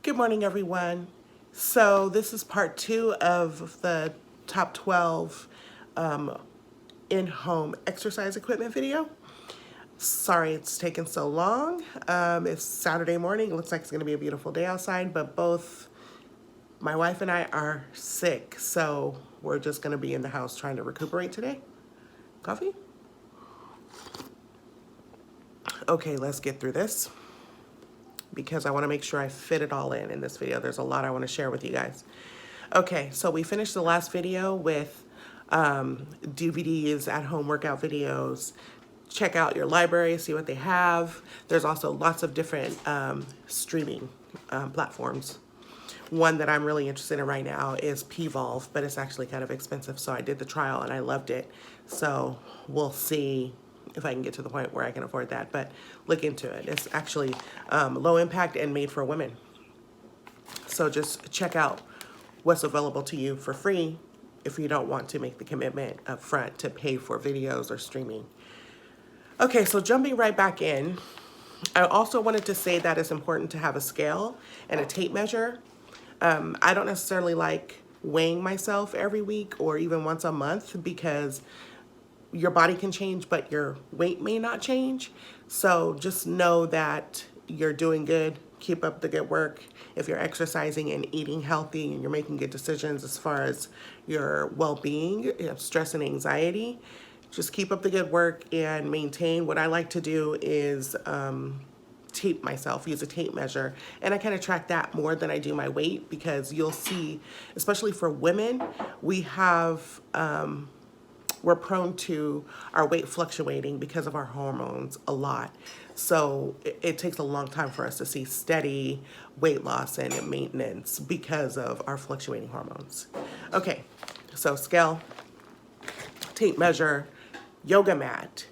Good morning, everyone. So this is part 2 of the top 12 in-home exercise equipment video. Sorry it's taken so long. It's Saturday morning. It looks like it's going to be a beautiful day outside, but both my wife and I are sick, so we're just going to be in the house trying to recuperate today. Coffee? Okay, let's get through this, because I want to make sure I fit it all in this video. There's a lot I want to share with you guys. Okay, so we finished the last video with DVDs, at-home workout videos. Check out your library, see what they have. There's also lots of different streaming platforms. One that I'm really interested in right now is Pvolve, but it's actually kind of expensive, so I did the trial and I loved it. So we'll see if I can get to the point where I can afford that, but look into it. It's actually low impact and made for women. So just check out what's available to you for free if you don't want to make the commitment up front to pay for videos or streaming. Okay, so jumping right back in, I also wanted to say that it's important to have a scale and a tape measure. I don't necessarily like weighing myself every week or even once a month, because your body can change, but your weight may not change. So just know that you're doing good. Keep up the good work. If you're exercising and eating healthy and you're making good decisions as far as your well-being, stress and anxiety, just keep up the good work and maintain. What I like to do is tape myself, use a tape measure, and I kind of track that more than I do my weight, because you'll see, especially for women, we're prone to our weight fluctuating because of our hormones a lot. So it takes a long time for us to see steady weight loss and maintenance because of our fluctuating hormones. Okay, so scale, tape measure, yoga mat.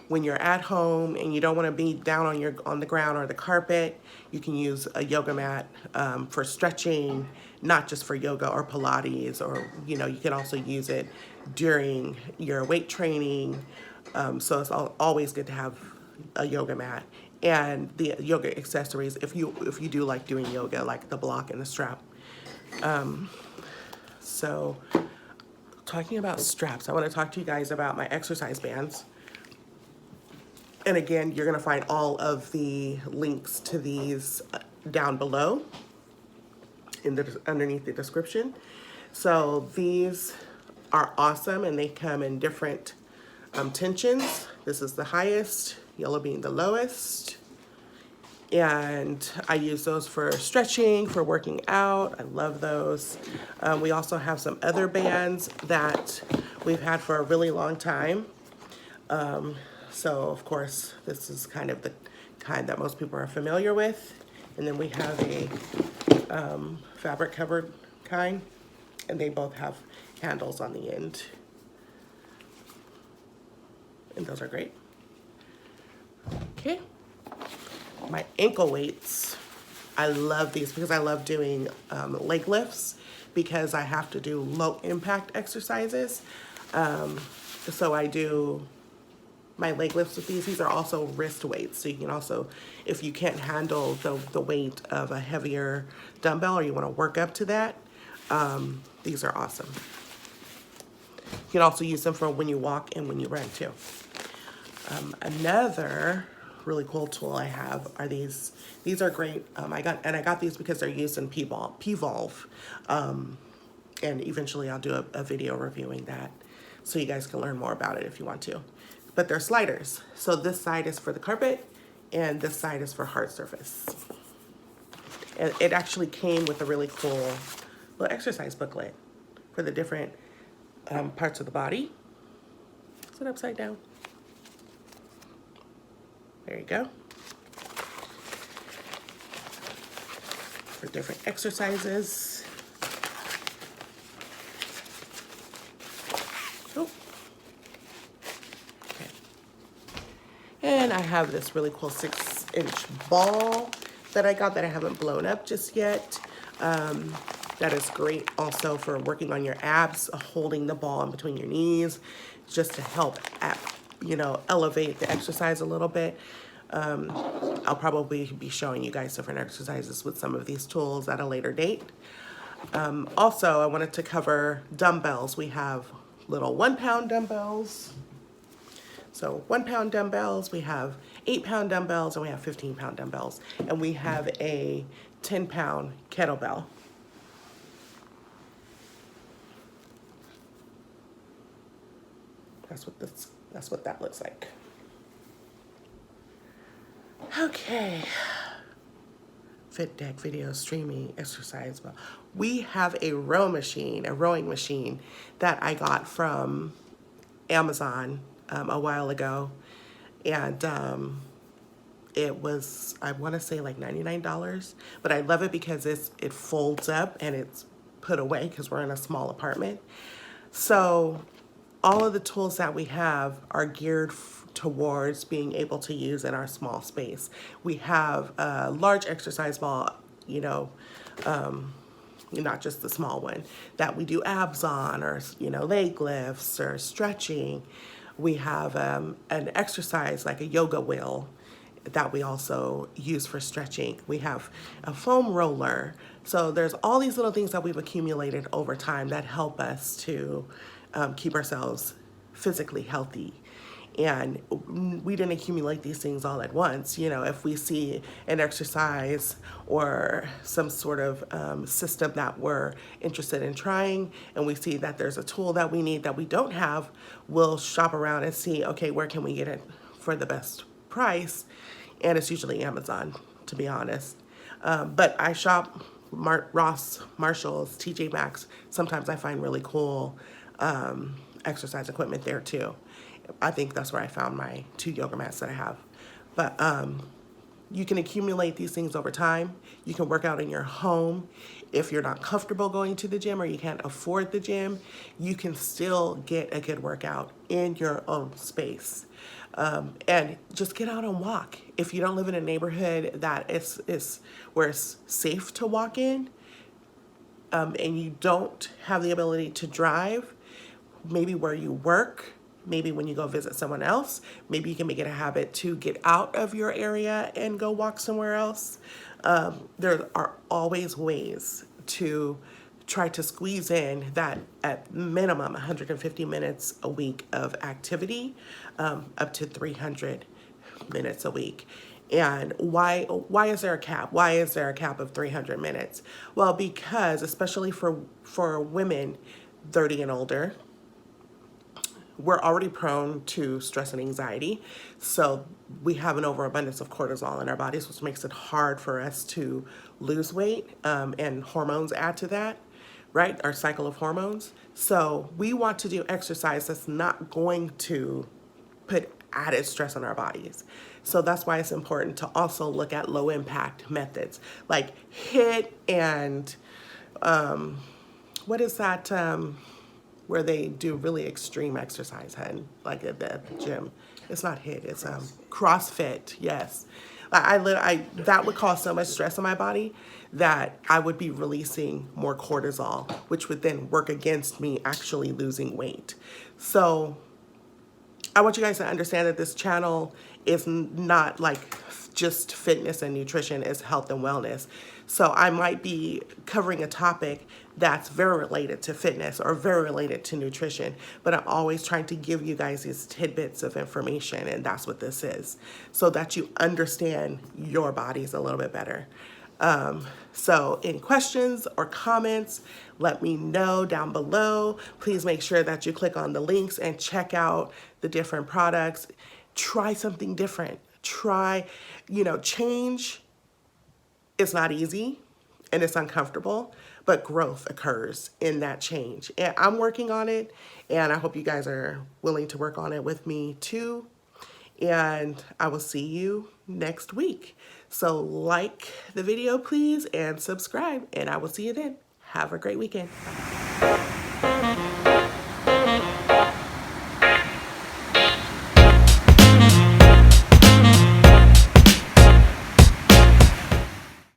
When you're at home and you don't want to be down on the ground or the carpet, you can use a yoga mat for stretching, not just for yoga or Pilates, or you can also use it during your weight training. So it's always good to have a yoga mat and the yoga accessories if you do like doing yoga, like the block and the strap. So talking about straps, I want to talk to you guys about my exercise bands. And again, you're going to find all of the links to these down below underneath the description. So these are awesome, and they come in different tensions. This is the highest, yellow being the lowest. And I use those for stretching, for working out. I love those. We also have some other bands that we've had for a really long time. So of course, this is kind of the kind that most people are familiar with. And then we have a fabric covered kind, and they both have handles on the end. And those are great. Okay. My ankle weights, I love these because I love doing leg lifts, because I have to do low impact exercises. So I do my leg lifts with these. These are also wrist weights. So you can also, if you can't handle the weight of a heavier dumbbell or you want to work up to that, these are awesome. You can also use them for when you walk and when you run too. Another really cool tool I have are these. These are great. I got these because they're used in Pvolve. And eventually I'll do a video reviewing that, so you guys can learn more about it if you want to. But they're sliders. So this side is for the carpet and this side is for hard surface. And it actually came with a really cool little exercise booklet for the different parts of the body. Is it upside down? There you go. For different exercises. Oh. Okay. And I have this really cool 6-inch ball that I got that I haven't blown up just yet. That is great also for working on your abs, holding the ball in between your knees, just to help elevate the exercise a little bit. I'll probably be showing you guys different exercises with some of these tools at a later date. Also, I wanted to cover dumbbells. We have little 1 pound dumbbells. So 1 pound dumbbells, we have 8 pound dumbbells, and we have 15 pound dumbbells. And we have a 10 pound kettlebell. That's what that looks like. Okay. Fit deck video streaming exercise. Well, we have a rowing machine that I got from Amazon a while ago, and it was, I want to say, like $99, but I love it because it folds up and it's put away because we're in a small apartment. So all of the tools that we have are geared towards being able to use in our small space. We have a large exercise ball, you know, not just the small one, that we do abs on, or, you know, leg lifts or stretching. We have an exercise like a yoga wheel that we also use for stretching. We have a foam roller. So there's all these little things that we've accumulated over time that help us to keep ourselves physically healthy. And we didn't accumulate these things all at once. You know, if we see an exercise or some sort of system that we're interested in trying, and we see that there's a tool that we need that we don't have, we'll shop around and see, okay, where can we get it for the best price? And it's usually Amazon, to be honest. But I shop Ross, Marshalls, TJ Maxx. Sometimes I find really cool exercise equipment there too. I think that's where I found my 2 yoga mats that I have. But you can accumulate these things over time. You can work out in your home. If you're not comfortable going to the gym or you can't afford the gym, you can still get a good workout in your own space. And just get out and walk. If you don't live in a neighborhood that is where it's safe to walk in, and you don't have the ability to drive, maybe where you work, maybe when you go visit someone else, maybe you can make it a habit to get out of your area and go walk somewhere else. There are always ways to try to squeeze in that at minimum 150 minutes a week of activity, up to 300 minutes a week. And why is there a cap? Why is there a cap of 300 minutes? Well, because especially for women 30 and older, we're already prone to stress and anxiety. So we have an overabundance of cortisol in our bodies, which makes it hard for us to lose weight, and hormones add to that, right? Our cycle of hormones. So we want to do exercise that's not going to put added stress on our bodies. So that's why it's important to also look at low impact methods like HIIT and what is that? Where they do really extreme exercise, hun, like at the gym. It's not HIIT, it's CrossFit, yes. That would cause so much stress on my body that I would be releasing more cortisol, which would then work against me actually losing weight. So I want you guys to understand that this channel is not like just fitness and nutrition, it's health and wellness. So I might be covering a topic that's very related to fitness or very related to nutrition, but I'm always trying to give you guys these tidbits of information, and that's what this is, so that you understand your bodies a little bit better. So any questions or comments, let me know down below. Please make sure that you click on the links and check out the different products. Try something different. Change is not easy and it's uncomfortable, but growth occurs in that change. And I'm working on it, and I hope you guys are willing to work on it with me too. And I will see you next week. So like the video, please, and subscribe, and I will see you then. Have a great weekend. Bye.